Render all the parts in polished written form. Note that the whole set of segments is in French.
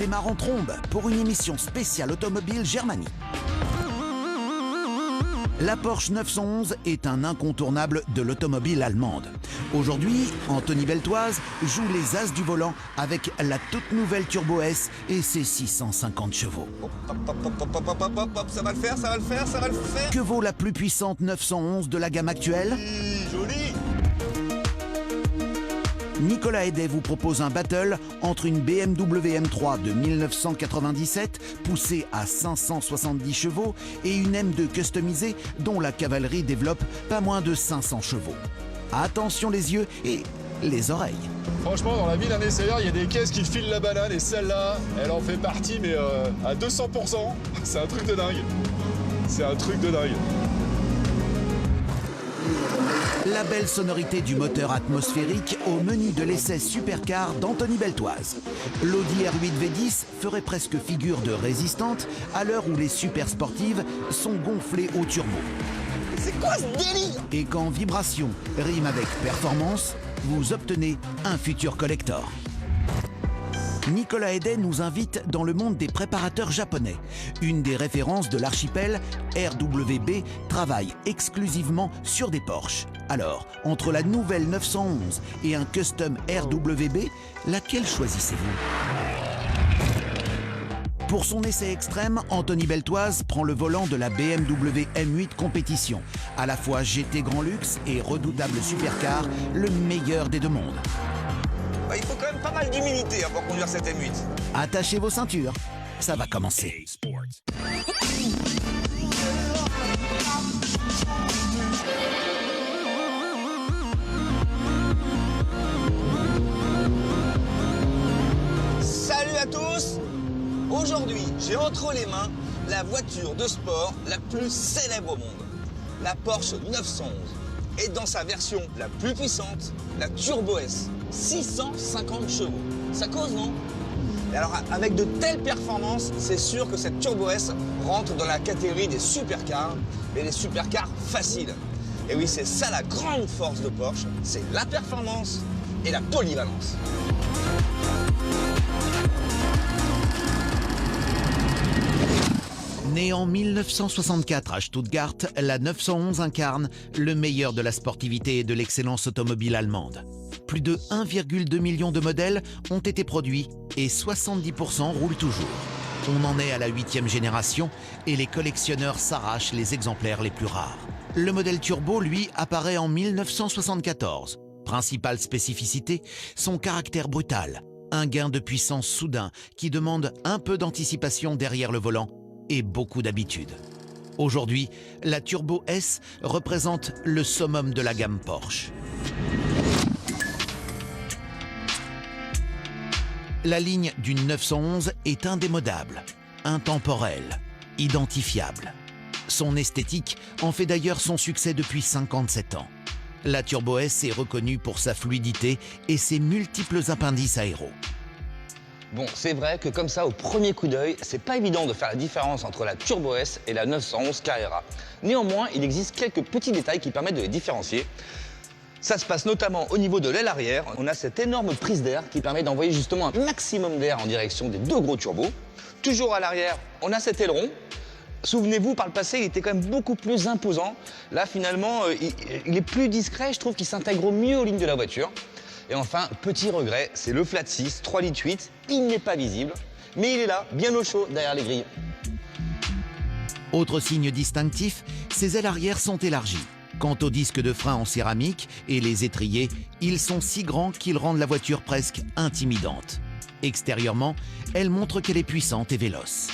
démarre en trombe pour une émission spéciale automobile Germanie. La Porsche 911 est un incontournable de l'automobile allemande. Aujourd'hui, Anthony Beltoise joue les as du volant avec la toute nouvelle Turbo S et ses 650 chevaux. Ça va le faire, ça va le faire, ça va le faire. Que vaut la plus puissante 911 de la gamme actuelle? Joli. Nicolas Edet vous propose un battle entre une BMW M3 de 1997 poussée à 570 chevaux et une M2 customisée dont la cavalerie développe pas moins de 500 chevaux. Attention les yeux et les oreilles. Franchement, dans la vie d'un essayeur, il y a des caisses qui filent la banane et celle-là, elle en fait partie, mais à 200%. C'est un truc de dingue. C'est un truc de dingue. La belle sonorité du moteur atmosphérique au menu de l'essai supercar d'Anthony Beltoise. L'Audi R8 V10 ferait presque figure de résistante à l'heure où les super sportives sont gonflées au turbo. C'est quoi ce délire? Et quand vibration rime avec performance, vous obtenez un futur collector. Nicolas Edet nous invite dans le monde des préparateurs japonais. Une des références de l'archipel, RWB, travaille exclusivement sur des Porsche. Alors, entre la nouvelle 911 et un custom RWB, laquelle choisissez-vous? Pour son essai extrême, Anthony Beltoise prend le volant de la BMW M8 Compétition. À la fois GT Grand Luxe et redoutable supercar, le meilleur des deux mondes. Il faut quand même pas mal d'humilité pour conduire cette M8. Attachez vos ceintures, ça va commencer. Salut à tous. Aujourd'hui, j'ai entre les mains la voiture de sport la plus célèbre au monde, la Porsche 911. Et dans sa version la plus puissante, la Turbo S, 650 chevaux. Ça cause, non? Et alors, avec de telles performances, c'est sûr que cette Turbo S rentre dans la catégorie des supercars, mais des supercars faciles. Et oui, c'est ça la grande force de Porsche, c'est la performance et la polyvalence. Née en 1964 à Stuttgart, la 911 incarne le meilleur de la sportivité et de l'excellence automobile allemande. Plus de 1,2 million de modèles ont été produits et 70% roulent toujours. On en est à la 8e génération et les collectionneurs s'arrachent les exemplaires les plus rares. Le modèle turbo, lui, apparaît en 1974. Principale spécificité, son caractère brutal. Un gain de puissance soudain qui demande un peu d'anticipation derrière le volant et beaucoup d'habitude. Aujourd'hui, la Turbo S représente le summum de la gamme Porsche. La ligne d'une 911 est indémodable, intemporelle, identifiable. Son esthétique en fait d'ailleurs son succès depuis 57 ans. La Turbo S est reconnue pour sa fluidité et ses multiples appendices aéros. Bon, c'est vrai que comme ça, au premier coup d'œil, c'est pas évident de faire la différence entre la Turbo S et la 911 Carrera. Néanmoins, il existe quelques petits détails qui permettent de les différencier. Ça se passe notamment au niveau de l'aile arrière. On a cette énorme prise d'air qui permet d'envoyer justement un maximum d'air en direction des deux gros turbos. Toujours à l'arrière, on a cet aileron. Souvenez-vous, par le passé, il était quand même beaucoup plus imposant. Là, finalement, il est plus discret. Je trouve qu'il s'intègre mieux aux lignes de la voiture. Et enfin, petit regret, c'est le flat 6, 3,8 litres. Il n'est pas visible, mais il est là, bien au chaud, derrière les grilles. Autre signe distinctif, ses ailes arrière sont élargies. Quant aux disques de frein en céramique et les étriers, ils sont si grands qu'ils rendent la voiture presque intimidante. Extérieurement, elle montre qu'elle est puissante et véloce.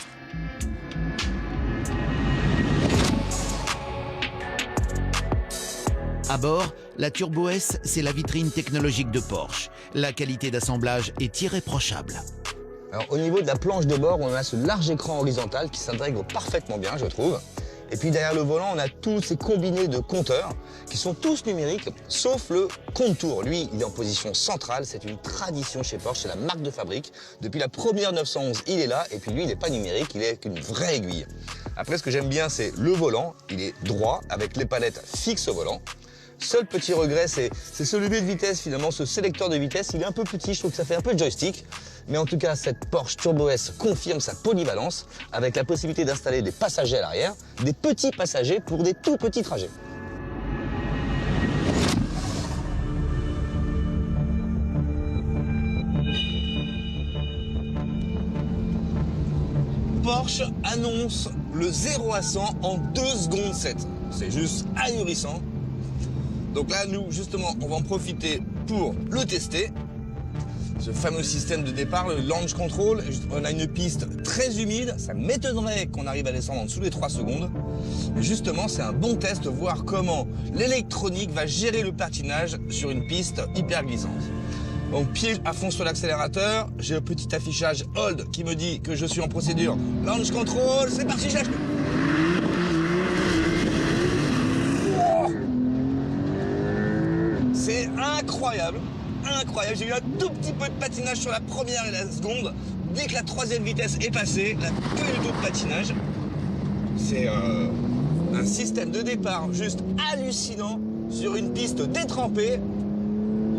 À bord, la Turbo S, c'est la vitrine technologique de Porsche. La qualité d'assemblage est irréprochable. Alors, au niveau de la planche de bord, on a ce large écran horizontal qui s'intègre parfaitement bien, je trouve. Et puis derrière le volant, on a tous ces combinés de compteurs qui sont tous numériques, sauf le compte-tour. Lui, il est en position centrale, c'est une tradition chez Porsche, c'est la marque de fabrique. Depuis la première 911, il est là, et puis lui, il n'est pas numérique, il est avec une vraie aiguille. Après, ce que j'aime bien, c'est le volant. Il est droit, avec les palettes fixes au volant. Seul petit regret, c'est ce levier de vitesse, finalement, ce sélecteur de vitesse, il est un peu petit, je trouve que ça fait un peu de joystick. Mais en tout cas, cette Porsche Turbo S confirme sa polyvalence avec la possibilité d'installer des passagers à l'arrière, des petits passagers pour des tout petits trajets. Porsche annonce le 0 à 100 en 2 secondes 7. C'est juste ahurissant. Donc là, nous, justement, on va en profiter pour le tester. Ce fameux système de départ, le launch control. On a une piste très humide. Ça m'étonnerait qu'on arrive à descendre en dessous des 3 secondes. Mais justement, c'est un bon test, voir comment l'électronique va gérer le patinage sur une piste hyper glissante. Donc pied à fond sur l'accélérateur, j'ai un petit affichage hold qui me dit que je suis en procédure launch control, c'est parti, j'ai C'est incroyable, incroyable. J'ai eu un tout petit peu de patinage sur la première et la seconde. Dès que la 3e vitesse est passée, là, plus du tout de patinage. C'est un système de départ juste hallucinant sur une piste détrempée.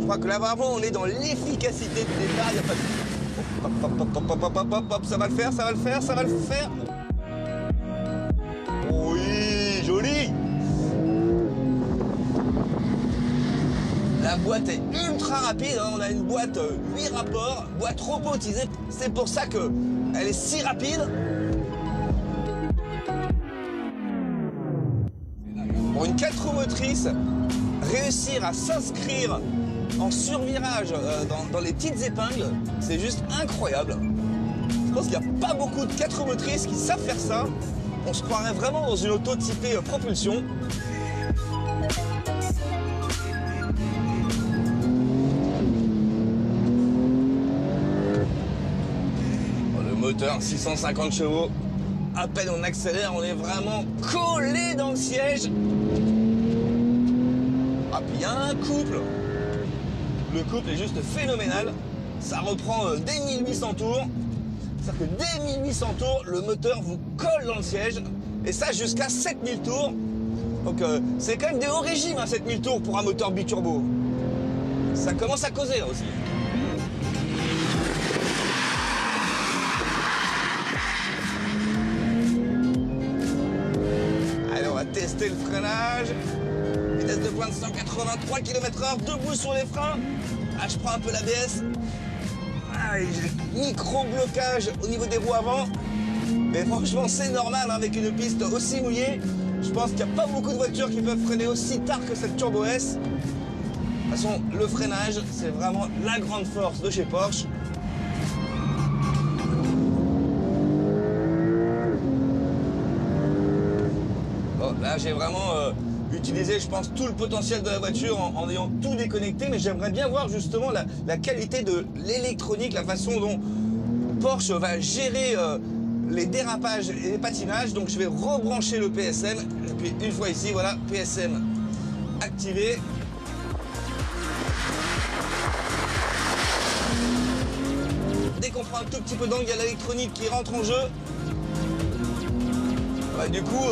Je crois que là, vraiment, on est dans l'efficacité du départ. Il n'y a pas de... Hop, hop, hop, hop, hop, hop, hop, hop, ça va le faire, ça va le faire, ça va le faire. Oui, joli. La boîte est ultra rapide, hein. On a une boîte 8 rapports, boîte robotisée. C'est pour ça qu'elle est si rapide. Pour une 4 roues motrices, réussir à s'inscrire en survirage dans les petites épingles, c'est juste incroyable. Je pense qu'il n'y a pas beaucoup de 4 roues motrices qui savent faire ça. On se croirait vraiment dans une auto typée propulsion. Le moteur 650 chevaux. À peine on accélère, on est vraiment collé dans le siège. Ah, puis il y a un couple. Le couple est juste phénoménal. Ça reprend dès 1800 tours. C'est-à-dire que dès 1800 tours, le moteur vous colle dans le siège. Et ça jusqu'à 7000 tours. Donc c'est quand même des hauts régimes, hein, 7000 tours pour un moteur biturbo. Ça commence à causer là aussi. Allez, on va tester le freinage. Vitesse de pointe 183 km/h, debout sur les freins. Ah, je prends un peu l'ABS. Ah, j'ai micro-blocage au niveau des roues avant. Mais franchement, c'est normal, hein, avec une piste aussi mouillée. Je pense qu'il n'y a pas beaucoup de voitures qui peuvent freiner aussi tard que cette Turbo S. De toute façon, le freinage, c'est vraiment la grande force de chez Porsche. Bon, là, j'ai vraiment utiliser, je pense, tout le potentiel de la voiture en ayant tout déconnecté, mais j'aimerais bien voir justement la qualité de l'électronique, la façon dont Porsche va gérer les dérapages et les patinages. Donc je vais rebrancher le PSM, et puis une fois ici, voilà, PSM activé. Dès qu'on prend un tout petit peu d'angle, il y a l'électronique qui rentre en jeu. Bah, du coup,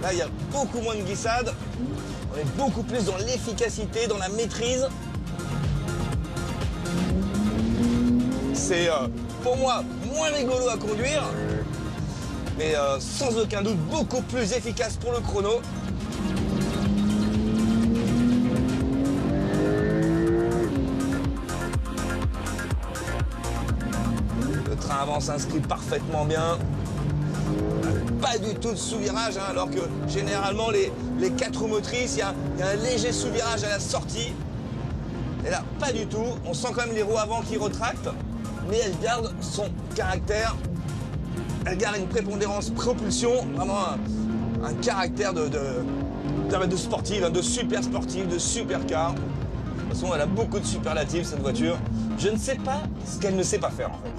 là, il y a beaucoup moins de glissade. On est beaucoup plus dans l'efficacité, dans la maîtrise. C'est, pour moi, moins rigolo à conduire, mais sans aucun doute beaucoup plus efficace pour le chrono. Le train avant s'inscrit parfaitement bien. Pas du tout de sous-virage, hein, alors que généralement les 4 roues motrices, il y a un léger sous-virage à la sortie. Et là, pas du tout. On sent quand même les roues avant qui retractent, mais elle garde son caractère. Elle garde une prépondérance propulsion, vraiment un caractère de sportive, hein, de super sportive, de supercar. De toute façon, elle a beaucoup de superlatifs, cette voiture. Je ne sais pas ce qu'elle ne sait pas faire, en fait.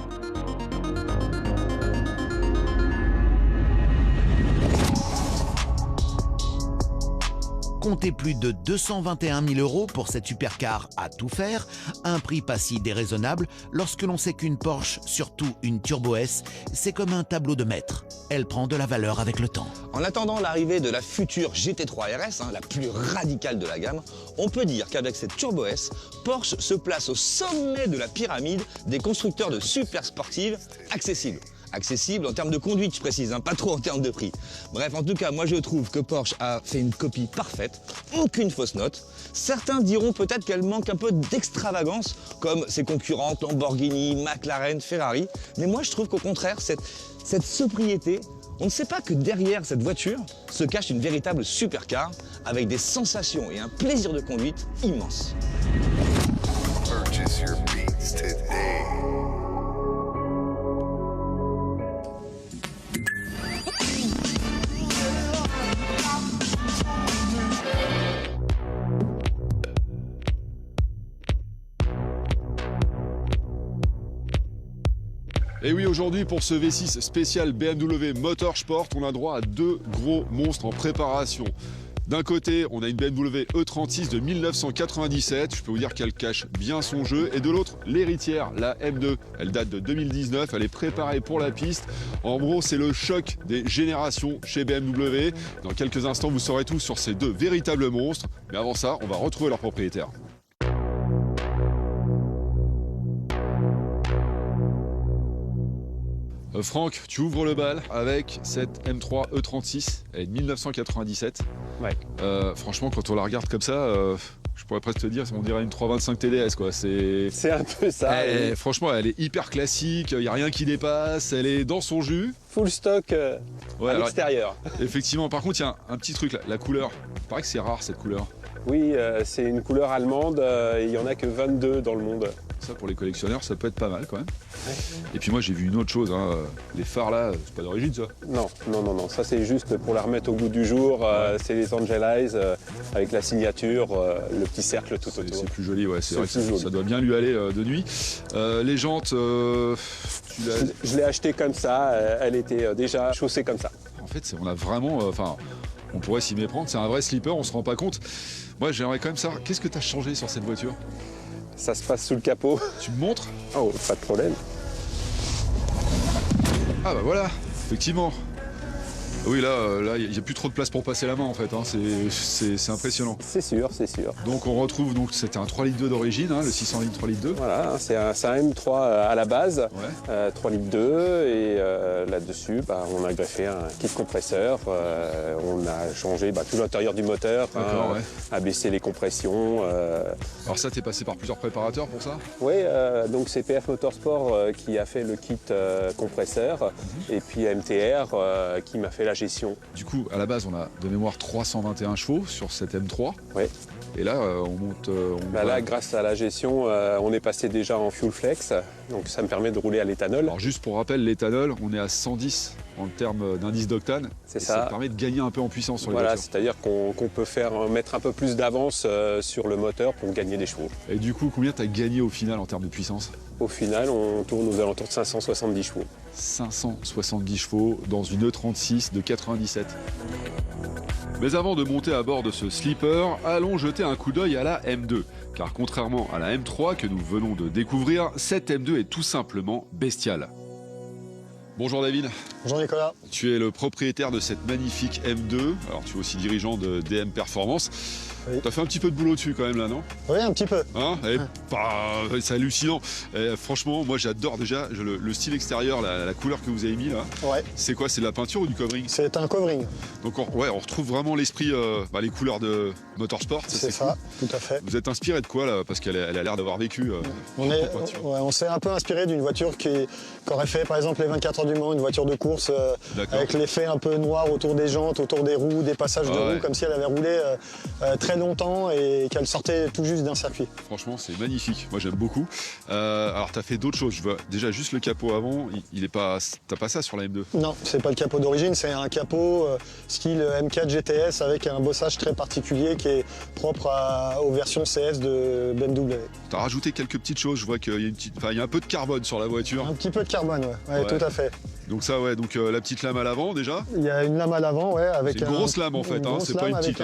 Comptez plus de 221 000 € pour cette supercar à tout faire, un prix pas si déraisonnable lorsque l'on sait qu'une Porsche, surtout une Turbo S, c'est comme un tableau de maître. Elle prend de la valeur avec le temps. En attendant l'arrivée de la future GT3 RS, la plus radicale de la gamme, on peut dire qu'avec cette Turbo S, Porsche se place au sommet de la pyramide des constructeurs de super sportives accessibles. Accessible en termes de conduite, je précise, pas trop en termes de prix. Bref, en tout cas, moi je trouve que Porsche a fait une copie parfaite, aucune fausse note. Certains diront peut-être qu'elle manque un peu d'extravagance, comme ses concurrentes Lamborghini, McLaren, Ferrari. Mais moi je trouve qu'au contraire, cette sobriété, on ne sait pas que derrière cette voiture se cache une véritable supercar, avec des sensations et un plaisir de conduite immense. Purchase your beats today. Et oui, aujourd'hui, pour ce V6 spécial BMW Motorsport, on a droit à deux gros monstres en préparation. D'un côté, on a une BMW E36 de 1997, je peux vous dire qu'elle cache bien son jeu. Et de l'autre, l'héritière, la M2. Elle date de 2019, elle est préparée pour la piste. En gros, c'est le choc des générations chez BMW. Dans quelques instants, vous saurez tout sur ces deux véritables monstres. Mais avant ça, on va retrouver leur propriétaire. Franck, tu ouvres le bal avec cette M3 E36, elle est de 1997. Ouais. Franchement, quand on la regarde comme ça, je pourrais presque te dire, on dirait une 325 TDS, quoi. C'est un peu ça. Franchement, elle est hyper classique, il n'y a rien qui dépasse, elle est dans son jus. Full stock Ouais, à alors, l'extérieur. Effectivement, par contre, il y a un petit truc, la couleur. Il paraît que c'est rare, cette couleur. Oui, c'est une couleur allemande, il n'y en a que 22 dans le monde. Ça, pour les collectionneurs, ça peut être pas mal, quand même. Ouais. Et puis moi, j'ai vu une autre chose, les phares là, c'est pas d'origine, ça. Non, ça c'est juste pour la remettre au goût du jour, c'est les Angel Eyes avec la signature, le petit cercle tout autour. C'est plus joli, ouais, c'est vrai que plus joli. ça doit bien lui aller de nuit. Les jantes, tu l'as... Je l'ai acheté comme ça, elle était déjà chaussée comme ça. En fait, on a vraiment, on pourrait s'y méprendre, c'est un vrai slipper, on se rend pas compte. Moi, j'aimerais quand même savoir, qu'est-ce que tu as changé sur cette voiture? Ça se passe sous le capot. Tu me montres? Oh, pas de problème. Ah bah voilà, effectivement. Oui, là, il n'y a plus trop de place pour passer la main, en fait, c'est impressionnant. C'est sûr. Donc on retrouve, c'était un 3,2 litres d'origine, le 600 litres 3,2 litres. Voilà, c'est un M3 à la base, Ouais. 3,2 litres et là-dessus, on a greffé un kit compresseur, on a changé tout l'intérieur du moteur, D'accord, ouais. abaissé les compressions. Alors ça, t'es passé par plusieurs préparateurs pour ça? Oui, donc c'est PF Motorsport qui a fait le kit compresseur et puis MTR qui m'a fait la gestion. Du coup, à la base, on a de mémoire 321 chevaux sur cette M3. Oui. Et là, on monte... Là, grâce à la gestion, on est passé déjà en fuel flex, donc ça me permet de rouler à l'éthanol. Alors juste pour rappel, l'éthanol, on est à 110 en termes d'indice d'octane. C'est ça. Ça ça. permet de gagner un peu en puissance sur les Voilà, voitures. c'est-à-dire qu'on peut mettre un peu plus d'avance sur le moteur pour gagner des chevaux. Et du coup, combien tu as gagné au final en termes de puissance? Au final, on tourne aux alentours de 570 chevaux. 570 chevaux dans une E36 de 97. Mais avant de monter à bord de ce slipper, allons jeter un coup d'œil à la M2. Car contrairement à la M3 que nous venons de découvrir, cette M2 est tout simplement bestiale. Bonjour David. Bonjour Nicolas. Tu es le propriétaire de cette magnifique M2. Alors tu es aussi dirigeant de DM Performance. Oui. T'as fait un petit peu de boulot dessus quand même là, non? Oui, un petit peu. C'est hallucinant. Franchement, moi j'adore déjà le style extérieur, la couleur que vous avez mis là. Ouais. C'est quoi? C'est de la peinture ou du covering? C'est un covering. Donc on retrouve vraiment l'esprit, les couleurs de Motorsport. C'est ça, tout à fait. Vous êtes inspiré de quoi là? Parce qu'elle a l'air d'avoir vécu. On s'est un peu inspiré d'une voiture qu'aurait fait par exemple les 24 heures du Mans, une voiture de course avec l'effet un peu noir autour des jantes, autour des roues, des passages de roues, comme si elle avait roulé très longtemps et qu'elle sortait tout juste d'un circuit. Franchement, c'est magnifique. Moi, j'aime beaucoup. Alors, tu as fait d'autres choses. Je vois déjà juste le capot avant. Il est pas. T'as pas ça sur la M2? Non, c'est pas le capot d'origine, c'est un capot style M4 GTS avec un bossage très particulier qui est propre aux versions CS de BMW. Tu as rajouté quelques petites choses. Je vois qu'il y a, il y a un peu de carbone sur la voiture. Un petit peu de carbone, ouais, tout à fait. Donc ça, ouais, donc la petite lame à l'avant déjà. Il y a une lame à l'avant, ouais, avec C'est une grosse lame en fait, hein, c'est pas une petite.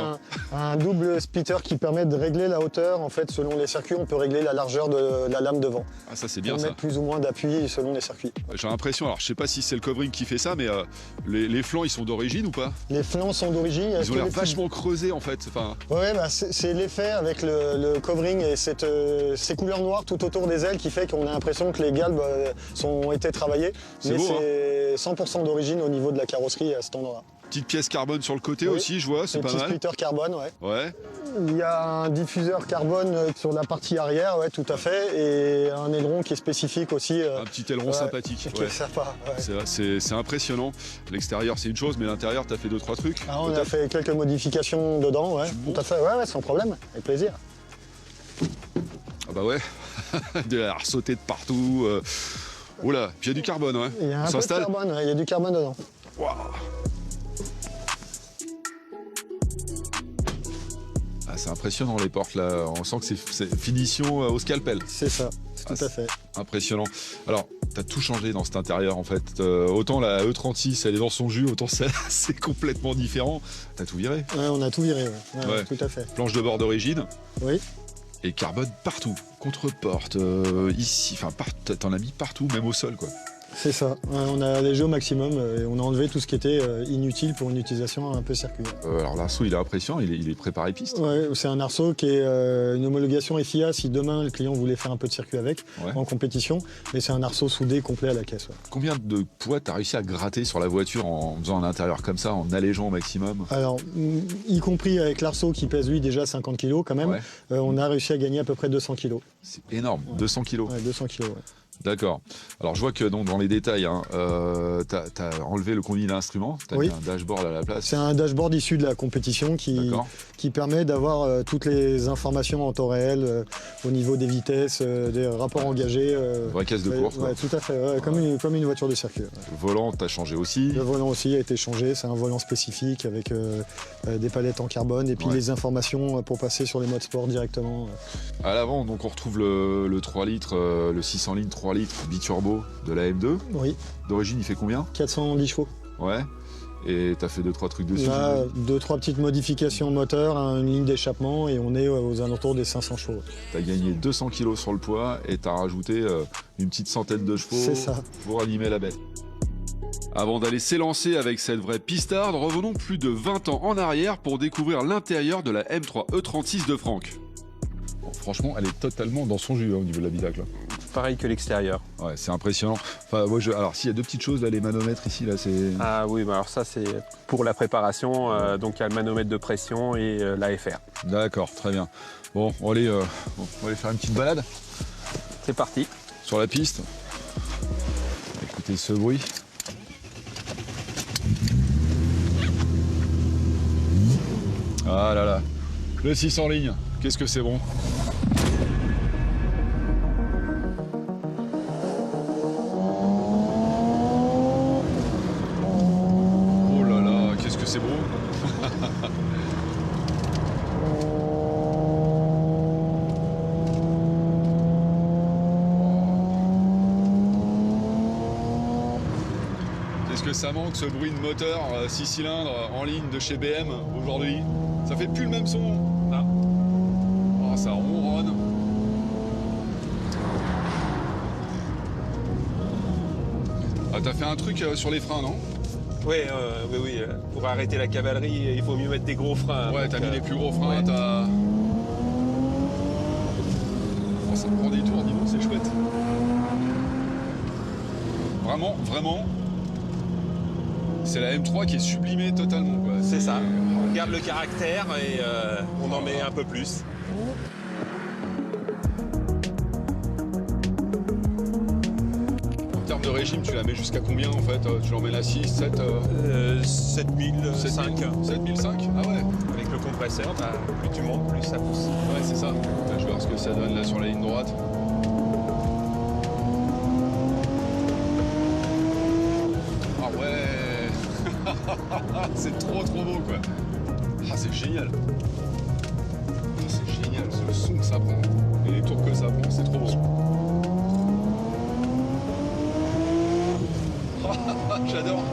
Un double splitter qui permet de régler la hauteur. En fait, selon les circuits, on peut régler la largeur de la lame devant. Ah ça c'est bien ça. Mettre plus ou moins d'appui selon les circuits. J'ai l'impression, alors je sais pas si c'est le covering qui fait ça, mais les flancs ils sont d'origine ou pas? Les flancs sont d'origine. Ils ont l'air vachement creusés en fait. Enfin... Ouais, bah, c'est l'effet avec le covering et ces couleurs noires tout autour des ailes qui fait qu'on a l'impression que les galbes ont été travaillées. Mais c'est 100% d'origine au niveau de la carrosserie à cet endroit-là. Petite pièce carbone sur le côté aussi, je vois, c'est pas mal. Petit splitter carbone, ouais. Ouais. Il y a un diffuseur carbone sur la partie arrière, ouais, tout à fait, et un aileron qui est spécifique aussi. Un petit aileron sympathique. Qui est sympa. Ouais. C'est impressionnant. L'extérieur, c'est une chose, mais l'intérieur, t'as fait 2-3 trucs. Ah, on a fait quelques modifications dedans, ouais. Tout à fait, ouais, sans problème, avec plaisir. Ah bah ouais, de sauter de partout. Oula, puis il y a du carbone, ouais. Il y a un peu de carbone, ouais, il y a du carbone dedans. Wow. Ah, c'est impressionnant les portes là, on sent que c'est finition au scalpel. C'est ça, tout à fait. Impressionnant. Alors, t'as tout changé dans cet intérieur en fait. Autant la E36 elle est dans son jus, autant celle c'est complètement différent. T'as tout viré? Ouais, on a tout viré, ouais, tout à fait. Planche de bord d'origine. Oui. Et carbone partout, contre-porte, ici, enfin t'en as mis partout, même au sol quoi. C'est ça, ouais, on a allégé au maximum et on a enlevé tout ce qui était inutile pour une utilisation un peu circuit. Alors l'arceau il est impressionnant, il est préparé piste. Ouais, c'est un arceau qui est une homologation FIA si demain le client voulait faire un peu de circuit avec en compétition, mais c'est un arceau soudé complet à la caisse. Ouais. Combien de poids t'as réussi à gratter sur la voiture en faisant un intérieur comme ça, en allégeant au maximum? Alors, y compris avec l'arceau qui pèse lui déjà 50 kg quand même, on a réussi à gagner à peu près 200 kg. C'est énorme, 200 kg. Ouais, 200 kg, ouais. D'accord. Alors je vois que dans les détails, hein, t'as enlevé le conduit d'instrument, t'as mis un dashboard à la place. C'est un dashboard issu de la compétition qui permet d'avoir toutes les informations en temps réel au niveau des vitesses, des rapports engagés. Vraie caisse de course. Ouais, tout à fait, comme une voiture de circuit. Ouais. Le volant, t'as changé aussi. Le volant aussi a été changé, c'est un volant spécifique avec des palettes en carbone et puis les informations pour passer sur les modes sport directement. À l'avant, donc on retrouve le 3 litres, le 600 litres 3 litres biturbo de la M2. Oui. D'origine, il fait combien? 410 chevaux. Ouais. Et t'as fait 2-3 trucs dessus? Là, 2-3 petites modifications moteur, une ligne d'échappement et on est aux alentours des 500 chevaux. T'as gagné 200 kg sur le poids et t'as rajouté une petite centaine de chevaux pour animer la bête. Avant d'aller s'élancer avec cette vraie pistarde, revenons plus de 20 ans en arrière pour découvrir l'intérieur de la M3 E36 de Franck. Bon, franchement, elle est totalement dans son jus au niveau de l'habitacle. Pareil que l'extérieur. Ouais, c'est impressionnant. Enfin, moi, alors, s'il y a deux petites choses, là, les manomètres ici, là, c'est... Ah oui, bah alors ça, c'est pour la préparation. Donc, il y a le manomètre de pression et l'AFR. D'accord, très bien. Bon, on va aller faire une petite balade. C'est parti. Sur la piste. Écoutez ce bruit. Ah là là. Le 6 en ligne. Qu'est-ce que c'est bon. Oh là là, qu'est-ce que c'est beau. Qu'est-ce que ça manque ce bruit de moteur 6 cylindres en ligne de chez BM aujourd'hui. Ça fait plus le même son. Non. Oh, ça ronronne. Ah, t'as fait un truc sur les freins, non? Oui. Pour arrêter la cavalerie, il faut mieux mettre des gros freins. Ouais, t'as mis les plus gros freins, t'as... Oh, ça prend des tours, dis donc, c'est chouette. Vraiment, c'est la M3 qui est sublimée totalement, quoi. C'est ça. On garde le caractère et on en met un peu plus. En termes de régime, tu la mets jusqu'à combien en fait? Tu l'emmènes à 6, 7 7005. 7005? Ah ouais. Avec le compresseur, bah, plus tu montes, plus ça pousse. Ouais, c'est ça. Là, je vais voir ce que ça donne là sur la ligne droite. Ah ouais. C'est trop beau quoi. Ah, c'est génial. Ah, c'est génial, le son que ça prend et les tours que ça prend, c'est trop beau. J'adore.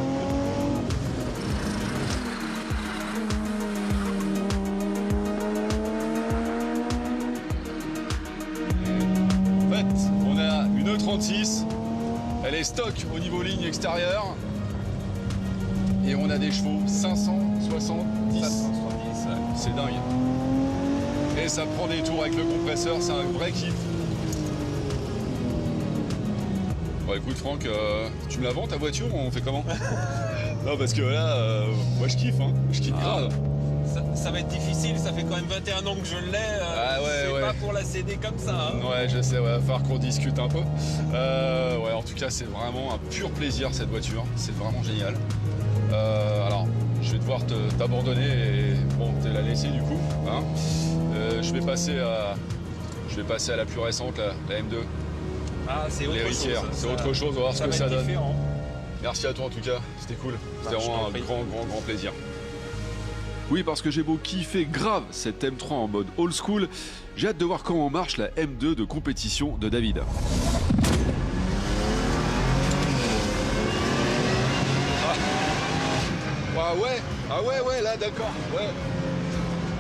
En fait, on a une E36. Elle est stock au niveau ligne extérieure. Et on a des chevaux 570. 570, ouais. C'est dingue. Et ça prend des tours avec le compresseur, c'est un vrai kiff. Bon écoute Franck, tu me la vends ta voiture ou on fait comment? Non parce que là, moi je kiffe, hein. Je kiffe grave. Ça va être difficile, ça fait quand même 21 ans que je l'ai. C'est pas pour la céder comme ça. Hein. Ouais, je sais, ouais, va falloir qu'on discute un peu. Ouais, en tout cas, c'est vraiment un pur plaisir cette voiture. C'est vraiment génial. Alors, je vais devoir t'abandonner et bon, te la laisser du coup. Hein. Je vais passer à la plus récente, la M2. Ah, c'est autre chose. C'est autre chose, on va voir ce que ça donne. Différent. Merci à toi en tout cas, c'était cool. C'était vraiment un grand plaisir. Oui, parce que j'ai beau kiffer grave cette M3 en mode old school, j'ai hâte de voir comment marche la M2 de compétition de David. Ah ouais, là d'accord, ouais.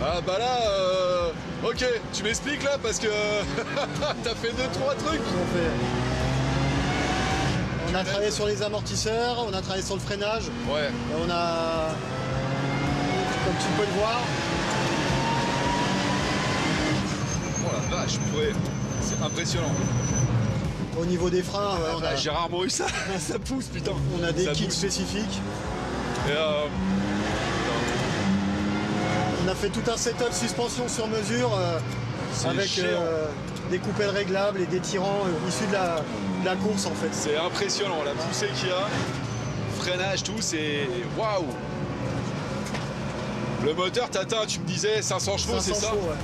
Ah bah là, ok, tu m'expliques là parce que t'as fait 2-3 trucs. On a travaillé sur les amortisseurs, on a travaillé sur le freinage. Ouais. Et on a, comme tu peux le voir. Oh la vache, purée, c'est impressionnant. Au niveau des freins, on a, j'ai rarement eu ça, ça pousse putain. On a des ça kits pousse. spécifiques. Et on a fait tout un setup suspension sur mesure avec des coupelles réglables et des tirants issus de la course en fait. C'est impressionnant la poussée qu'il y a, freinage, tout, c'est waouh. Le moteur t'atteint, tu me disais 500 chevaux, c'est ça? Ouais.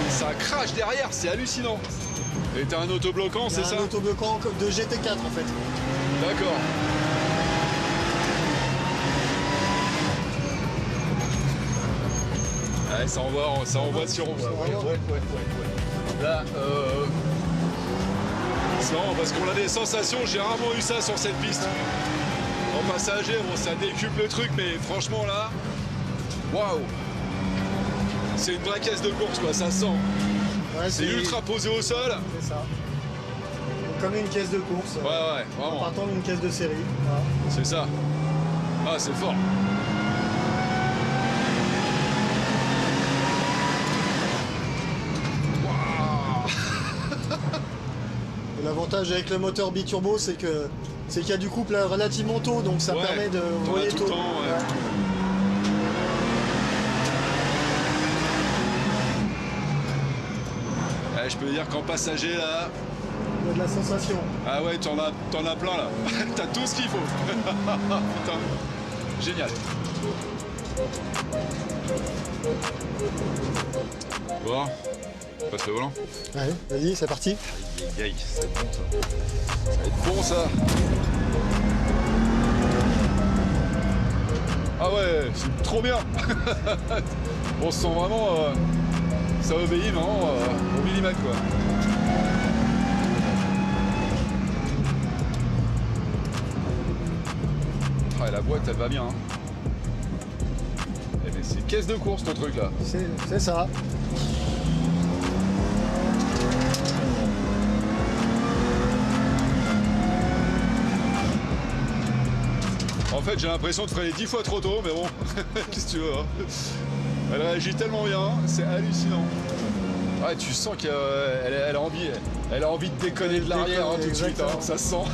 Ça crache derrière, c'est hallucinant. Et t'as un autobloquant, c'est ça? Un autobloquant de GT4 en fait. D'accord. Ouais, ça envoie sur. Ouais. Là, c'est marrant parce qu'on a des sensations, j'ai rarement eu ça sur cette piste. En passager, bon, ça décuple le truc, mais franchement là, waouh! C'est une vraie caisse de course, quoi, ça sent. Ouais, c'est ultra posé au sol. C'est ça. Comme une caisse de course. Ouais, vraiment. En partant d'une caisse de série. Voilà. C'est ça. Ah, c'est fort. L'avantage avec le moteur biturbo, c'est qu'il y a du couple relativement tôt, donc ça permet de voler tout tôt. le temps, ouais. Je peux dire qu'en passager là. Il y a de la sensation. Ah ouais, t'en as plein là. T'as tout ce qu'il faut. Putain. Génial. Bon, passe le volant. Ouais, vas-y, c'est parti. Aïe, ça va être bon ça. Ça va être bon ça. Ah ouais, c'est trop bien. On se sent vraiment... ça obéit vraiment au millimètre quoi. Ah, et la boîte elle va bien. Hein. Eh mais c'est caisse de course ton truc là. C'est ça. En fait j'ai l'impression de freiner 10 fois trop tôt mais bon, qu'est-ce que tu veux hein. Elle réagit tellement bien, c'est hallucinant. Ouais, tu sens qu'elle a envie de déconner de l'arrière hein, tout de suite, hein, ça se sent.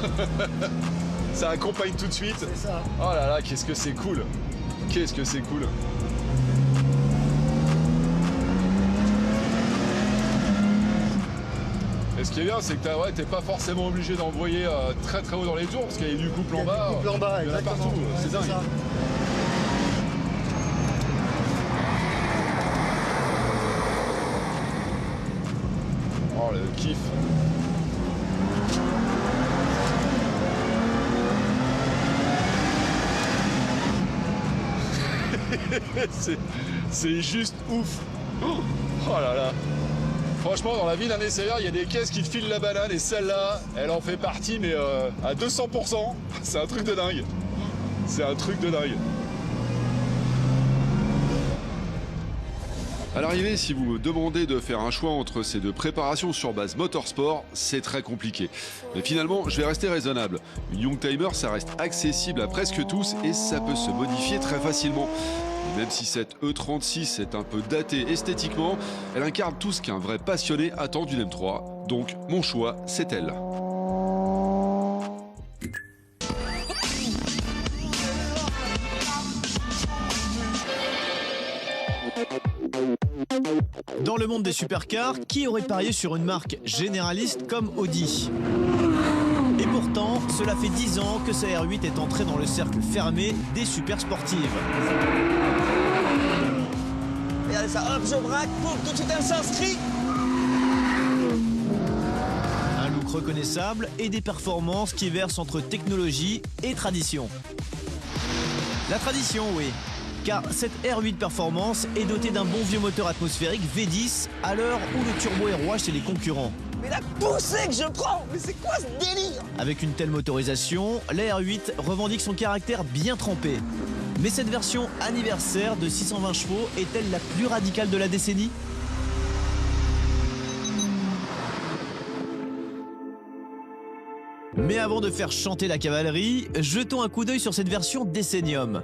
Ça accompagne tout de suite. C'est ça. Oh là là, qu'est-ce que c'est cool. Qu'est-ce que c'est cool. Et ce qui est bien, c'est que t'es pas forcément obligé d'envoyer très très haut dans les tours, parce qu'il y a du couple en bas. Du couple en bas, il y en a exactement. partout, Ouais, c'est dingue. ça. Oh le kiff. c'est juste ouf. Oh là là. Franchement, dans la vie d'un essayeur, il y a des caisses qui te filent la banane et celle-là, elle en fait partie, mais à 200%. C'est un truc de dingue. C'est un truc de dingue. À l'arrivée, si vous me demandez de faire un choix entre ces deux préparations sur base motorsport, c'est très compliqué. Mais finalement, je vais rester raisonnable. Une Youngtimer, ça reste accessible à presque tous et ça peut se modifier très facilement. Et même si cette E36 est un peu datée esthétiquement, elle incarne tout ce qu'un vrai passionné attend d'une M3. Donc, mon choix, c'est elle. Dans le monde des supercars, qui aurait parié sur une marque généraliste comme Audi? Et pourtant, cela fait 10 ans que sa R8 est entrée dans le cercle fermé des super sportives. Regardez ça, hop, je braque, boum, tout de suite elle s'inscrit. Un look reconnaissable et des performances qui versent entre technologie et tradition. La tradition, oui. Car cette R8 Performance est dotée d'un bon vieux moteur atmosphérique V10 à l'heure où le turbo est roi chez les concurrents. Mais la poussée que je prends, mais c'est quoi ce délire? Avec une telle motorisation, la R8 revendique son caractère bien trempé. Mais cette version anniversaire de 620 chevaux est-elle la plus radicale de la décennie? Mais avant de faire chanter la cavalerie, jetons un coup d'œil sur cette version Decennium.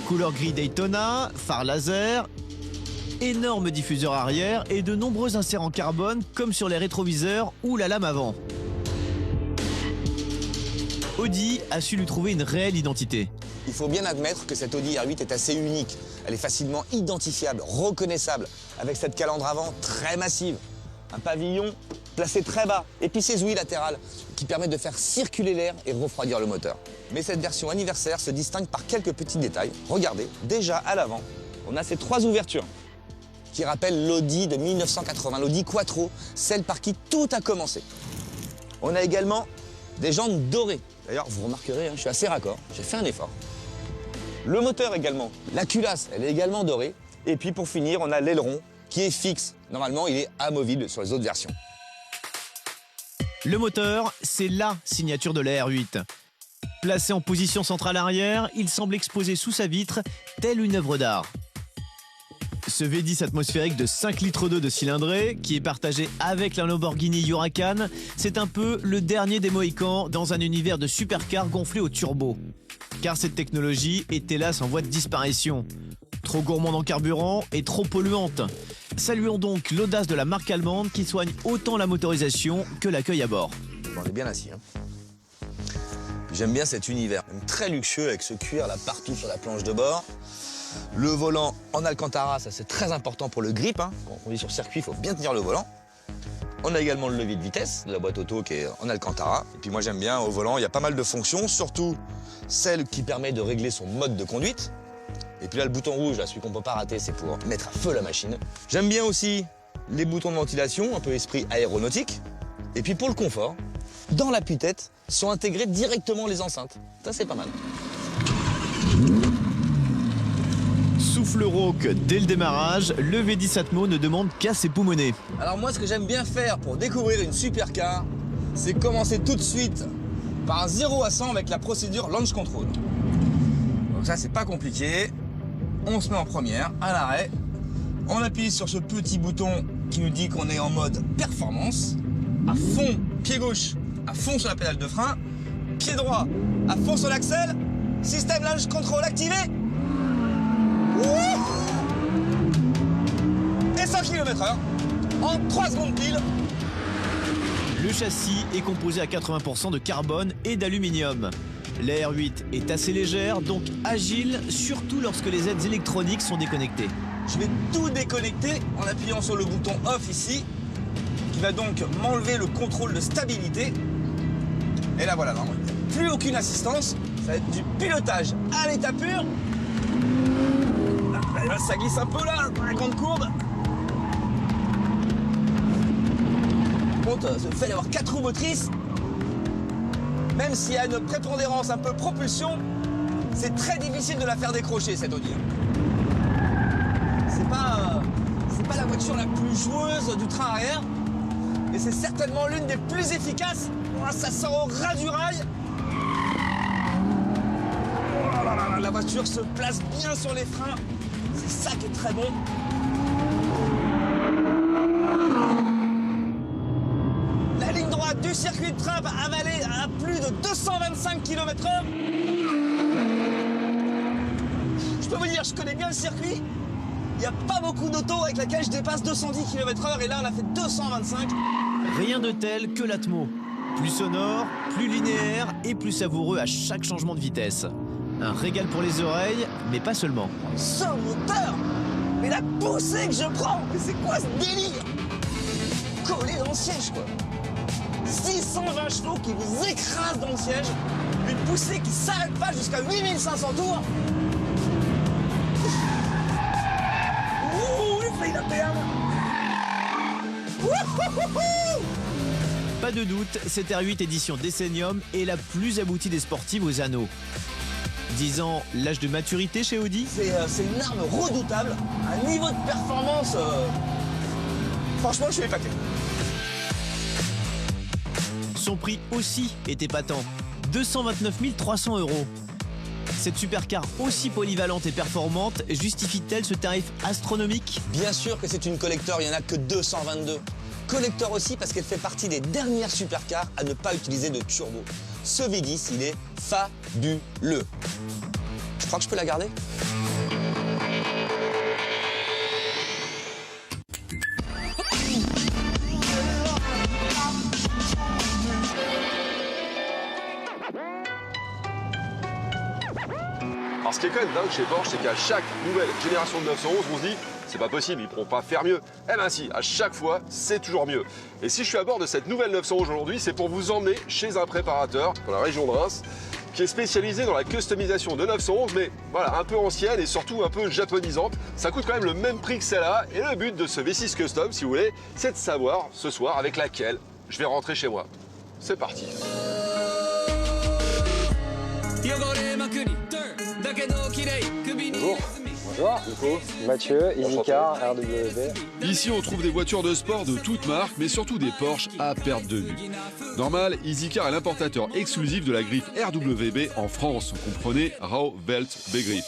Couleur gris Daytona, phare laser, énorme diffuseur arrière et de nombreux inserts en carbone comme sur les rétroviseurs ou la lame avant. Audi a su lui trouver une réelle identité. Il faut bien admettre que cette Audi R8 est assez unique. Elle est facilement identifiable, reconnaissable, avec cette calandre avant très massive. Un pavillon placé très bas, et puis ses ouïes latérales qui permettent de faire circuler l'air et refroidir le moteur. Mais cette version anniversaire se distingue par quelques petits détails. Regardez, déjà à l'avant, on a ces 3 ouvertures qui rappellent l'Audi de 1980, l'Audi Quattro, celle par qui tout a commencé. On a également des jantes dorées. D'ailleurs, vous remarquerez, je suis assez raccord, j'ai fait un effort. Le moteur également, la culasse, elle est également dorée. Et puis pour finir, on a l'aileron qui est fixe. Normalement, il est amovible sur les autres versions. Le moteur, c'est LA signature de la R8. Placé en position centrale arrière, il semble exposé sous sa vitre, telle une œuvre d'art. Ce V10 atmosphérique de 5 litres de cylindrée, qui est partagé avec la Lamborghini Huracan, c'est un peu le dernier des Mohicans dans un univers de supercars gonflé au turbo. Car cette technologie est hélas en voie de disparition. Trop gourmande en carburant et trop polluante. Saluons donc l'audace de la marque allemande qui soigne autant la motorisation que l'accueil à bord. On est bien assis. J'aime bien cet univers, même très luxueux avec ce cuir là partout sur la planche de bord. Le volant en Alcantara, ça c'est très important pour le grip. Quand on est sur circuit, il faut bien tenir le volant. On a également le levier de vitesse de la boîte auto qui est en Alcantara. Et puis moi j'aime bien au volant, il y a pas mal de fonctions, surtout celle qui permet de régler son mode de conduite. Et puis là le bouton rouge, là, celui qu'on peut pas rater, c'est pour mettre à feu la machine. J'aime bien aussi les boutons de ventilation, un peu esprit aéronautique. Et puis pour le confort, dans l'appui-tête sont intégrées directement les enceintes. Ça c'est pas mal. Souffle rauque dès le démarrage, le V10 Atmo ne demande qu'à s'époumoner. Alors moi, ce que j'aime bien faire pour découvrir une supercar, c'est commencer tout de suite par un 0 à 100 avec la procédure Launch Control. Donc ça, c'est pas compliqué. On se met en première, à l'arrêt. On appuie sur ce petit bouton qui nous dit qu'on est en mode performance. À fond, pied gauche, à fond sur la pédale de frein. Pied droit, à fond sur l'axel. Système Launch Control activé. Et 100 km/h en 3 secondes pile. Le châssis est composé à 80% de carbone et d'aluminium. La R8 est assez légère, donc agile, surtout lorsque les aides électroniques sont déconnectées. Je vais tout déconnecter en appuyant sur le bouton off ici, qui va donc m'enlever le contrôle de stabilité. Et là voilà, non, plus aucune assistance, ça va être du pilotage à l'état pur. Là, ça glisse un peu là, dans la grande courbe. Par contre, le fait d'avoir 4 roues motrices, même s'il y a une prépondérance un peu propulsion, c'est très difficile de la faire décrocher cette Audi. c'est pas la voiture la plus joueuse du train arrière, mais c'est certainement l'une des plus efficaces. Oh, ça sort au ras du rail. Oh là là là, la voiture se place bien sur les freins. C'est ça qui est très bon. La ligne droite du circuit de Trump avalée à plus de 225 km/h. Je peux vous dire, je connais bien le circuit. Il n'y a pas beaucoup d'autos avec laquelle je dépasse 210 km/h et là on a fait 225. Rien de tel que l'Atmo. Plus sonore, plus linéaire et plus savoureux à chaque changement de vitesse. Un régal pour les oreilles, mais pas seulement. Ce moteur, mais la poussée que je prends, mais c'est quoi ce délire? Collé dans le siège quoi. 620 chevaux qui vous écrasent dans le siège, une poussée qui s'arrête pas jusqu'à 8500 tours. Ouh, il fait la perle. Pas de doute, cette R8 édition Decennium est la plus aboutie des sportives aux anneaux. 10 ans, l'âge de maturité chez Audi. C'est une arme redoutable, un niveau de performance... Franchement, je suis épaté. Son prix aussi est épatant, 229 300 €. Cette supercar aussi polyvalente et performante justifie-t-elle ce tarif astronomique? Bien sûr que c'est une collector, il n'y en a que 222. Collector aussi parce qu'elle fait partie des dernières supercars à ne pas utiliser de turbo. Ce V10, il est fabuleux. Je crois que je peux la garder. Alors ce qui est quand même dingue chez Porsche, c'est qu'à chaque nouvelle génération de 911, on se dit c'est pas possible, ils pourront pas faire mieux. Eh ben si, à chaque fois, c'est toujours mieux. Et si je suis à bord de cette nouvelle 911 aujourd'hui, c'est pour vous emmener chez un préparateur dans la région de Reims, qui est spécialisé dans la customisation de 911, mais voilà, un peu ancienne et surtout un peu japonisante. Ça coûte quand même le même prix que celle-là, et le but de ce V6 Custom, si vous voulez, c'est de savoir ce soir avec laquelle je vais rentrer chez moi. C'est parti. Bonjour. Bonjour, Nico, Mathieu, EasyCar, RWB. Ici, on trouve des voitures de sport de toutes marques, mais surtout des Porsche à perte de vue. Normal, EasyCar est l'importateur exclusif de la griffe RWB en France. Comprenez Rao Welt Begriff.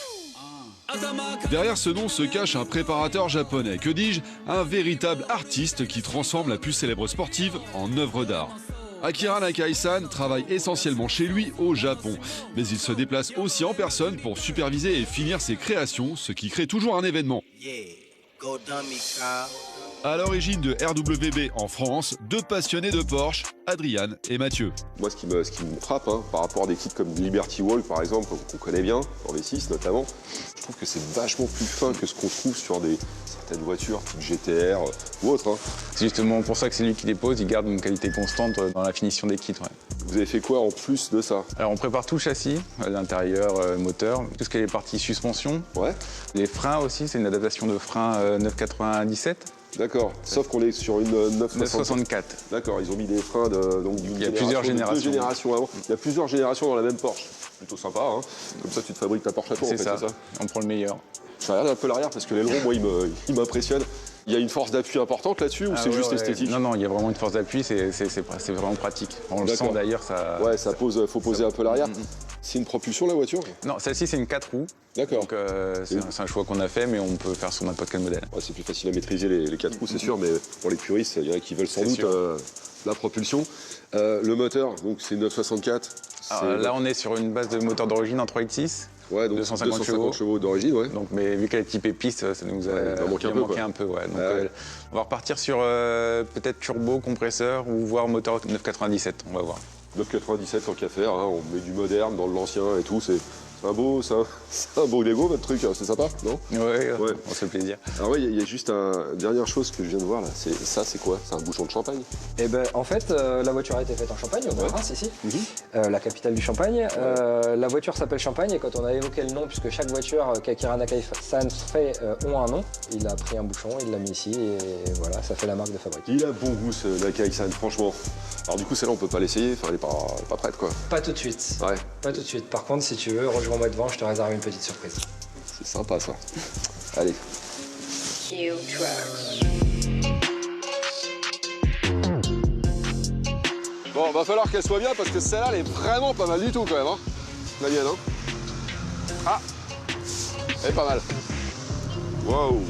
Derrière ce nom se cache un préparateur japonais, que dis-je, un véritable artiste qui transforme la plus célèbre sportive en œuvre d'art. Akira Nakai-san travaille essentiellement chez lui au Japon, mais il se déplace aussi en personne pour superviser et finir ses créations, ce qui crée toujours un événement. À l'origine de RWB en France, deux passionnés de Porsche, Adrian et Mathieu. Moi, ce qui me frappe, par rapport à des kits comme Liberty Walk, par exemple, qu'on connaît bien, en V6 notamment, je trouve que c'est vachement plus fin que ce qu'on trouve sur certaines voitures type GTR ou autre. C'est justement pour ça que c'est lui qui dépose, il garde une qualité constante dans la finition des kits. Ouais. Vous avez fait quoi en plus de ça? Alors on prépare tout le châssis, l'intérieur, moteur, tout ce qui est les parties suspension. Ouais. Les freins aussi, c'est une adaptation de freins 997. D'accord, sauf qu'on est sur une 964. D'accord, ils ont mis des freins d'une Il y a plusieurs générations. Deux générations avant. Il y a plusieurs générations dans la même Porsche. Plutôt sympa, hein. Comme ça tu te fabriques ta Porsche à toi, en fait, c'est ça. On prend le meilleur. Je regarde un peu l'arrière parce que l'aileron, moi, il m'impressionne. Il y a une force d'appui importante là-dessus ou c'est juste esthétique? Non, il y a vraiment une force d'appui, c'est vraiment pratique. On le sent d'ailleurs, ça... Ouais, ça pose, faut poser un peu l'arrière. C'est une propulsion, la voiture? Non, celle-ci, c'est une 4 roues. D'accord. Donc c'est un choix qu'on a fait, mais on peut faire sur n'importe quel modèle. Ouais, c'est plus facile à maîtriser les 4 roues, c'est sûr, mais pour les puristes, il y en a qui veulent sans doute la propulsion. Le moteur, donc c'est 964. Alors, là, on est sur une base de moteur d'origine en 3.6. Ouais, donc 250 chevaux d'origine, ouais. Donc, mais vu qu'elle est typée piste, ça nous a manqué un peu. Ouais. Donc, on va repartir sur peut-être turbo, compresseur ou voire moteur 997, on va voir. 997 tant qu'à faire, on met du moderne dans l'ancien et tout, c'est un beau Lego votre truc, c'est sympa, non? Ouais, on se fait plaisir. Alors ouais, il y a juste une dernière chose que je viens de voir là, c'est quoi? C'est un bouchon de champagne? Eh ben en fait, la voiture a été faite en Champagne, au Reims ici, la capitale du Champagne. La voiture s'appelle Champagne et quand on a évoqué le nom, puisque chaque voiture qu'Akira Nakai-san fait ont un nom, il a pris un bouchon, il l'a mis ici et voilà, ça fait la marque de fabrique. Il a bon goût ce Nakai-san, franchement. Alors du coup celle-là on peut pas l'essayer, enfin elle est pas prête quoi. Pas tout de suite. Ouais. Pas tout de suite. Par contre si tu veux, rejoins-moi devant, je te réserve une petite surprise. C'est sympa ça. Allez. Q Trucks. Bon, va falloir qu'elle soit bien parce que celle-là, elle est vraiment pas mal du tout quand même. Hein. La mienne, hein. Ah, elle est pas mal. Waouh.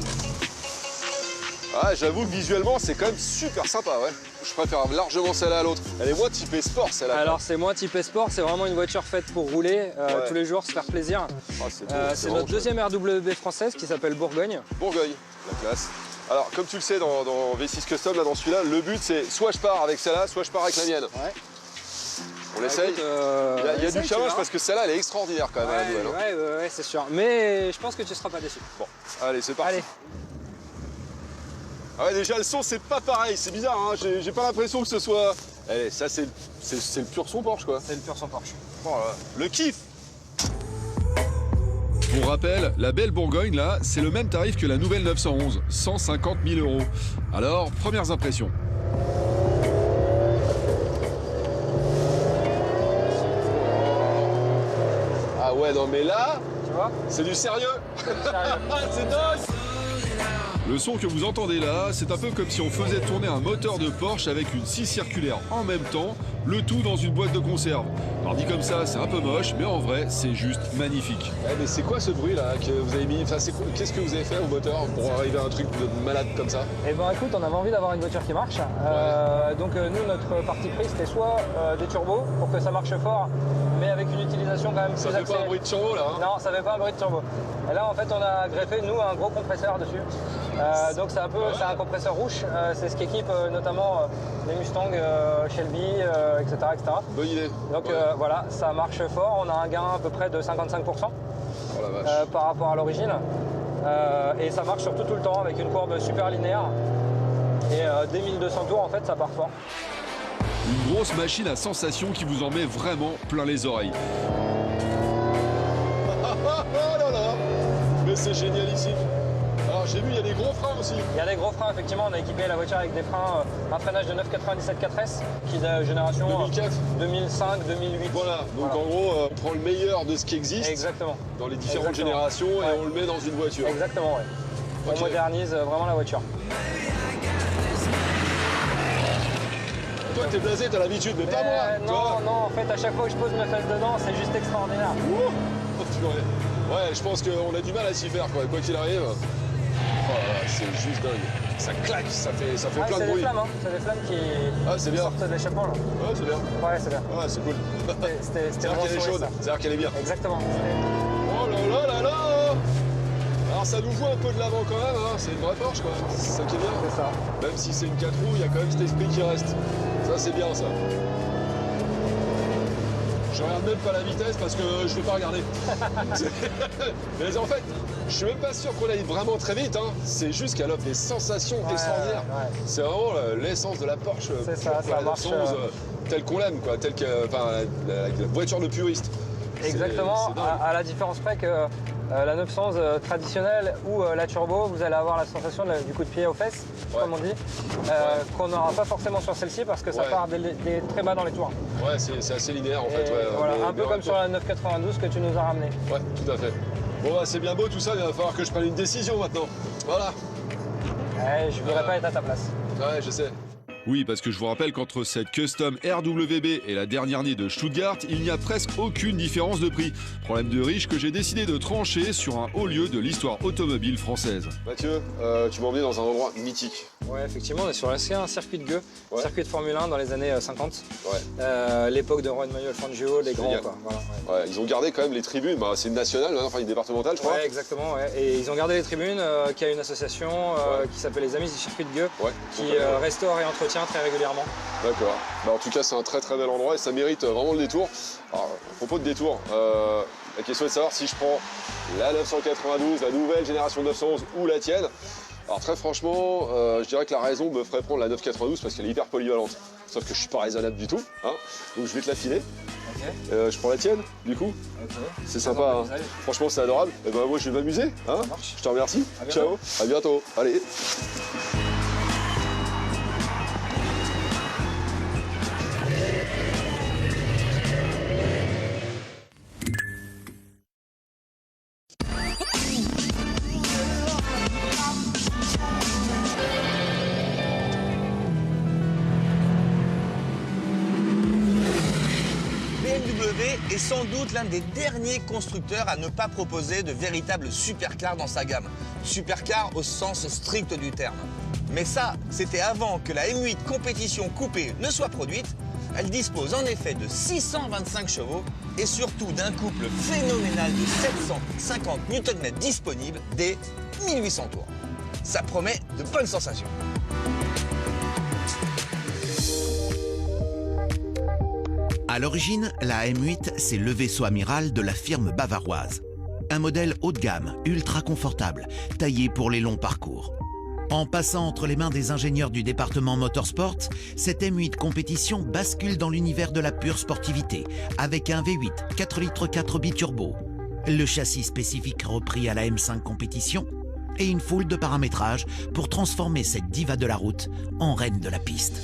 Ah, j'avoue que visuellement, c'est quand même super sympa, ouais. Je préfère largement celle-là à l'autre. Elle est moins typée sport, celle-là. Alors, c'est moins typée sport, c'est vraiment une voiture faite pour rouler tous les jours, se faire plaisir. Oh, c'est notre deuxième RWB française qui s'appelle Bourgogne. Bourgogne, la classe. Alors, comme tu le sais, dans V6 Custom, là, dans celui-là, le but, c'est soit je pars avec celle-là, soit je pars avec la mienne. Ouais. On essaye. Il y a du challenge parce que celle-là, elle est extraordinaire quand même, la nouvelle. Ouais, c'est sûr. Mais je pense que tu seras pas déçu. Bon, allez, c'est parti. Allez. Ah ouais, déjà, le son, c'est pas pareil. C'est bizarre, hein. J'ai pas l'impression que ce soit... Allez, ça, c'est le pur son Porsche, quoi. C'est le pur son Porsche. Oh là là. Le kiff. Pour rappel, la belle Bourgogne, là, c'est le même tarif que la nouvelle 911, 150 000 €. Alors, premières impressions. Ah ouais, non mais là, tu vois, c'est du sérieux. C'est dingue. Le son que vous entendez là, c'est un peu comme si on faisait tourner un moteur de Porsche avec une scie circulaire en même temps, le tout dans une boîte de conserve. Alors dit comme ça, c'est un peu moche, mais en vrai, c'est juste magnifique. Ouais, mais c'est quoi ce bruit là que vous avez mis? Enfin, qu'est-ce que vous avez fait au moteur pour arriver à un truc de malade comme ça? Eh ben écoute, on avait envie d'avoir une voiture qui marche. Donc nous, notre parti pris, c'était soit des turbos pour que ça marche fort, mais avec une utilisation quand même plus accélérée. Ça fait pas un bruit de turbo là, hein? Non, ça fait pas un bruit de turbo. Et là, en fait, on a greffé, nous, un gros compresseur dessus. Donc c'est un compresseur rouge, c'est ce qui équipe notamment les Mustang, Shelby, etc., etc. Bonne idée. Donc voilà, ça marche fort, on a un gain à peu près de 55% par rapport à l'origine. Et ça marche surtout tout le temps avec une courbe super linéaire. Et dès 1200 tours, en fait, ça part fort. Une grosse machine à sensation qui vous en met vraiment plein les oreilles. Oh là là, mais c'est génialissime. Alors j'ai vu, il y a des gros freins aussi. Il y a des gros freins, effectivement. On a équipé la voiture avec des freins, un freinage de 997 4S, qui est de génération 2004, 2005, 2008. Voilà, donc en gros, on prend le meilleur de ce qui existe. Exactement. Dans les différentes générations et on le met dans une voiture. Exactement, oui. On modernise vraiment la voiture. Toi, t'es blasé, t'as l'habitude, mais pas moi. Non, en fait, à chaque fois que je pose mes fesses dedans, c'est juste extraordinaire. Ouais, je pense qu'on a du mal à s'y faire, quoi qu'il arrive. Oh là là, c'est juste dingue. Ça claque, ça fait plein de bruit. C'est des flammes, hein. C'est des flammes qui sortent de l'échappement, là. Ouais, c'est bien. Ouais, c'est bien. Ouais, c'est cool. C'est-à-dire qu'elle est chaude, c'est-à-dire qu'elle est bien. Exactement. Oh là là là là. Alors ça nous voit un peu de l'avant quand même, hein. C'est une vraie Porsche, quoi. C'est ça qui est bien. C'est ça. Même si c'est une 4 roues, il y a quand même cet esprit qui reste. Ça, c'est bien, ça. Je regarde même pas la vitesse parce que je vais pas regarder. Mais en fait, je suis même pas sûr qu'on aille vraiment très vite. Hein. C'est juste qu'elle offre des sensations extraordinaires. Ouais. C'est vraiment l'essence de la Porsche. C'est ça, ça marche. Telle qu'on l'aime, quoi. Telle que, enfin, la voiture de puriste. Exactement, à la différence près que la 911 traditionnelle ou la turbo, vous allez avoir la sensation du coup de pied aux fesses, comme on dit, qu'on n'aura pas forcément sur celle-ci parce que ça part très bas dans les tours. Ouais, c'est assez linéaire en fait. Voilà, un peu comme sur la 992 que tu nous as ramené. Ouais, tout à fait. Bon, bah, c'est bien beau tout ça, mais il va falloir que je prenne une décision maintenant. Voilà. Ouais, je ne voudrais pas être à ta place. Ouais, je sais. Oui, parce que je vous rappelle qu'entre cette Custom RWB et la dernière née de Stuttgart, il n'y a presque aucune différence de prix. Problème de riche que j'ai décidé de trancher sur un haut lieu de l'histoire automobile française. Mathieu, tu m'as emmené dans un endroit mythique. Ouais, effectivement, on est sur l'ancien circuit de Gueux, circuit de Formule 1 dans les années 50. Ouais. L'époque de Juan Manuel Fangio, les grands, quoi. Voilà, ouais, ils ont gardé quand même les tribunes, bah, c'est une nationale, enfin une départementale, je crois. Ouais, exactement, ouais. Et ils ont gardé les tribunes, qui a une association qui s'appelle les Amis du circuit de Gueux, qui restaure et entretient très régulièrement. D'accord. Bah, en tout cas, c'est un très très bel endroit et ça mérite vraiment le détour. Alors, à propos de détour, la question est de savoir si je prends la 992, la nouvelle génération 911 ou la tienne. Alors très franchement, je dirais que la raison me ferait prendre la 992 parce qu'elle est hyper polyvalente. Sauf que je suis pas raisonnable du tout, hein. Donc je vais te la filer. Okay. Je prends la tienne, du coup. Okay. C'est sympa, hein. Franchement c'est adorable. Et ben moi je vais m'amuser, hein. Je te remercie. Ciao, à bientôt. Allez. est sans doute l'un des derniers constructeurs à ne pas proposer de véritables supercars dans sa gamme. Supercar au sens strict du terme. Mais ça, c'était avant que la M8 compétition coupée ne soit produite. Elle dispose en effet de 625 chevaux et surtout d'un couple phénoménal de 750 Nm disponible dès 1800 tours. Ça promet de bonnes sensations. À l'origine, la M8, c'est le vaisseau amiral de la firme bavaroise. Un modèle haut de gamme, ultra confortable, taillé pour les longs parcours. En passant entre les mains des ingénieurs du département Motorsport, cette M8 compétition bascule dans l'univers de la pure sportivité, avec un V8 4 litres 4 biturbo, le châssis spécifique repris à la M5 compétition et une foule de paramétrages pour transformer cette diva de la route en reine de la piste.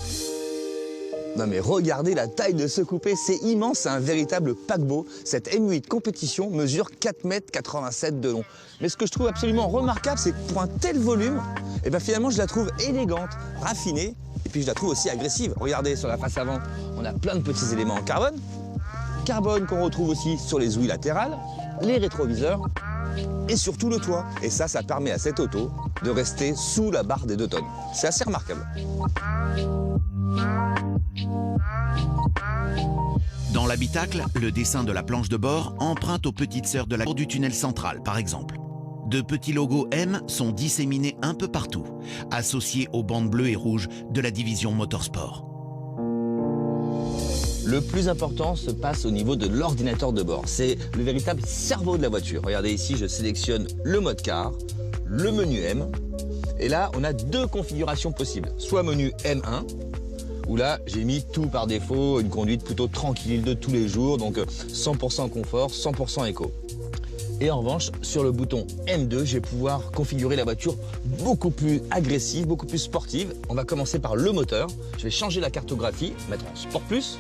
Non mais regardez la taille de ce coupé, c'est immense, c'est un véritable paquebot. Cette M8 compétition mesure 4,87 m de long. Mais ce que je trouve absolument remarquable, c'est que pour un tel volume, eh ben finalement je la trouve élégante, raffinée, et puis je la trouve aussi agressive. Regardez sur la face avant, on a plein de petits éléments en carbone. Carbone qu'on retrouve aussi sur les ouïes latérales, les rétroviseurs, et surtout le toit. Et ça permet à cette auto de rester sous la barre des 2 tonnes. C'est assez remarquable. Dans l'habitacle, le dessin de la planche de bord emprunte aux petites sœurs de la cour du tunnel central, par exemple. De petits logos M sont disséminés un peu partout, associés aux bandes bleues et rouges de la division Motorsport. Le plus important se passe au niveau de l'ordinateur de bord. C'est le véritable cerveau de la voiture. Regardez ici, je sélectionne le mode car, le menu M. Et là, on a 2 configurations possibles. Soit menu M1, où là, j'ai mis tout par défaut, une conduite plutôt tranquille de tous les jours, donc 100% confort, 100% éco. Et en revanche, sur le bouton M2, je vais pouvoir configurer la voiture beaucoup plus agressive, beaucoup plus sportive. On va commencer par le moteur. Je vais changer la cartographie, mettre en Sport Plus.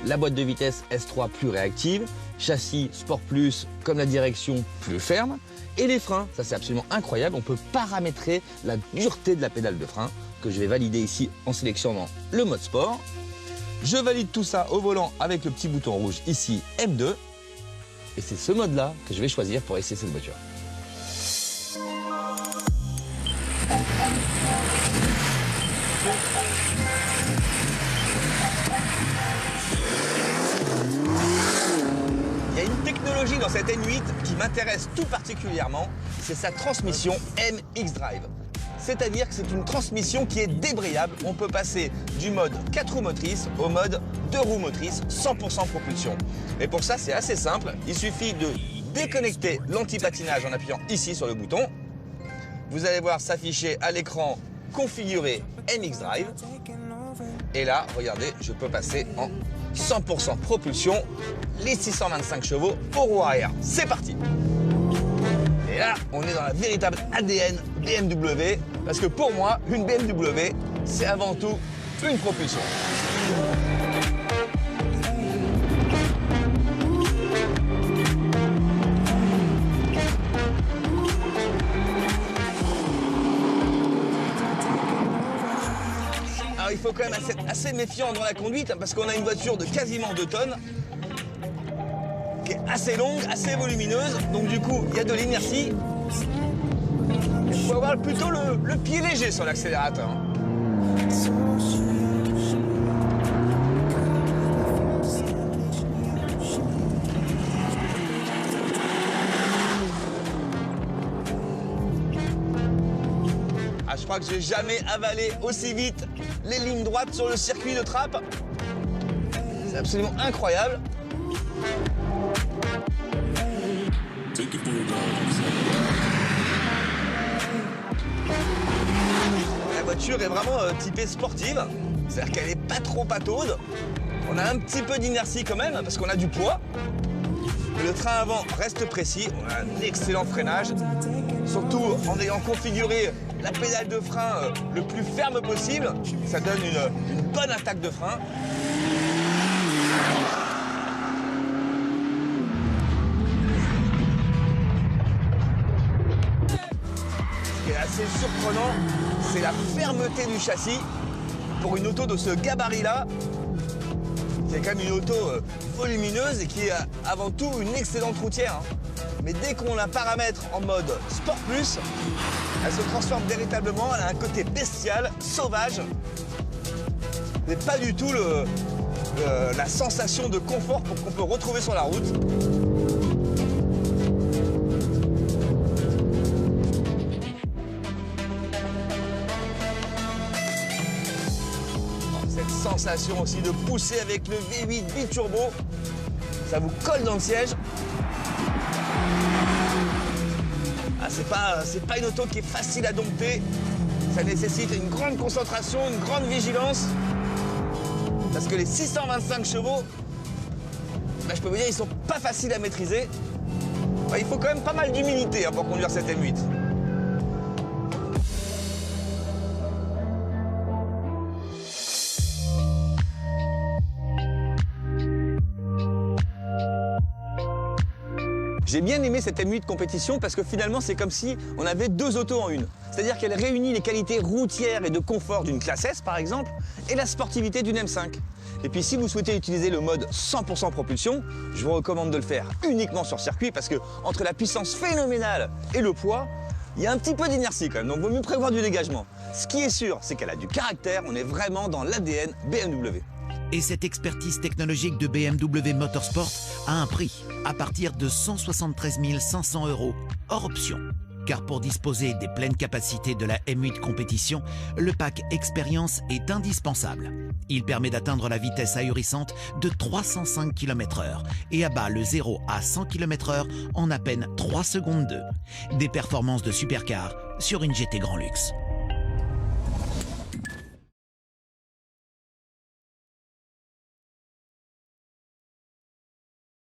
La boîte de vitesse S3 plus réactive, châssis Sport Plus comme la direction plus ferme. Et les freins, ça c'est absolument incroyable, on peut paramétrer la dureté de la pédale de frein que je vais valider ici en sélectionnant le mode sport. Je valide tout ça au volant avec le petit bouton rouge ici M2. Et c'est ce mode-là que je vais choisir pour essayer cette voiture. Il y a une technologie dans cette M8 qui m'intéresse tout particulièrement, c'est sa transmission MX Drive. C'est-à-dire que c'est une transmission qui est débrayable. On peut passer du mode 4 roues motrices au mode 2 roues motrices, 100% propulsion. Et pour ça, c'est assez simple. Il suffit de déconnecter l'anti-patinage en appuyant ici sur le bouton. Vous allez voir s'afficher à l'écran configurer MX Drive. Et là, regardez, je peux passer en 100% propulsion, les 625 chevaux au roue arrière. C'est parti! Et là, on est dans la véritable ADN BMW, parce que pour moi, une BMW, c'est avant tout une propulsion. Alors il faut quand même être assez méfiant dans la conduite, hein, parce qu'on a une voiture de quasiment 2 tonnes, qui est assez longue, assez volumineuse, donc du coup, il y a de l'inertie. Il faut avoir plutôt le pied léger sur l'accélérateur. Ah, je crois que j'ai jamais avalé aussi vite les lignes droites sur le circuit de Trappes. C'est absolument incroyable. La voiture est vraiment typée sportive, c'est-à-dire qu'elle n'est pas trop pataude. On a un petit peu d'inertie quand même, parce qu'on a du poids. Le train avant reste précis, on a un excellent freinage, surtout en ayant configuré la pédale de frein le plus ferme possible, ça donne une bonne attaque de frein. Ce qui est assez surprenant, c'est la fermeté du châssis. Pour une auto de ce gabarit-là, qui est quand même une auto volumineuse et qui est avant tout une excellente routière. Mais dès qu'on la paramètre en mode Sport Plus, elle se transforme véritablement, elle a un côté bestial, sauvage. Mais pas du tout la sensation de confort qu'on peut retrouver sur la route. Cette sensation aussi de pousser avec le V8 biturbo, ça vous colle dans le siège. Ah, c'est pas une auto qui est facile à dompter. Ça nécessite une grande concentration, une grande vigilance. Parce que les 625 chevaux, je peux vous dire, ils sont pas faciles à maîtriser. Il faut quand même pas mal d'humilité pour conduire cette M8. J'ai bien aimé cette M8 compétition parce que finalement, c'est comme si on avait deux autos en une. C'est-à-dire qu'elle réunit les qualités routières et de confort d'une classe S, par exemple, et la sportivité d'une M5. Et puis, si vous souhaitez utiliser le mode 100% propulsion, je vous recommande de le faire uniquement sur circuit parce que entre la puissance phénoménale et le poids, il y a un petit peu d'inertie quand même, donc il vaut mieux prévoir du dégagement. Ce qui est sûr, c'est qu'elle a du caractère, on est vraiment dans l'ADN BMW. Et cette expertise technologique de BMW Motorsport a un prix, à partir de 173 500 €, hors option. Car pour disposer des pleines capacités de la M8 compétition, le pack Expérience est indispensable. Il permet d'atteindre la vitesse ahurissante de 305 km/h et abat le 0 à 100 km/h en à peine 3 secondes 2. Des performances de supercar sur une GT Grand Luxe.